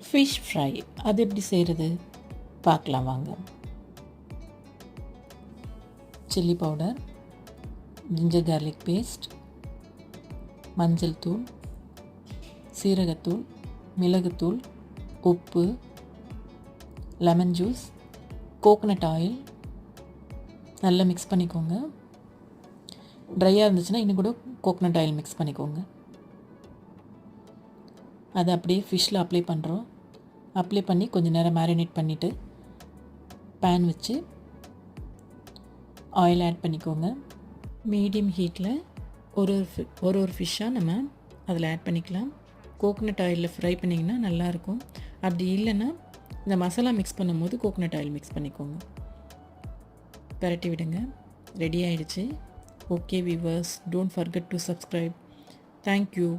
Fish fry அது எப்படி செய்கிறது பார்க்கலாம் வாங்க. Chilli powder, ginger garlic paste, மஞ்சள் தூள், சீரகத்தூள், மிளகுத்தூள், உப்பு, லெமன் ஜூஸ், கோகனட் ஆயில் நல்லா மிக்ஸ் பண்ணிக்கோங்க. ட்ரையாக இருந்துச்சுன்னா இன்னும் கூட கோகனட் ஆயில் மிக்ஸ் பண்ணிக்கோங்க. அதை அப்படியே ஃபிஷ்ஷில் அப்ளை பண்ணுறோம். அப்ளை பண்ணி கொஞ்சம் நேரம் மேரினேட் பண்ணிவிட்டு பேன் வச்சு ஆயில் ஆட் பண்ணிக்கோங்க. மீடியம் ஹீட்டில் ஒரு ஃபிஷ்ஷாக நம்ம அதில் ஆட் பண்ணிக்கலாம். கோகனட் ஆயிலில் ஃப்ரை பண்ணிங்கன்னா நல்லாயிருக்கும். அப்படி இல்லைன்னா இந்த மசாலா மிக்ஸ் பண்ணும்போது கோகனட் ஆயில் மிக்ஸ் பண்ணிக்கோங்க. பரட்டி விடுங்க. ரெடி ஆகிடுச்சு. Okay viewers, don't forget to subscribe. Thank you.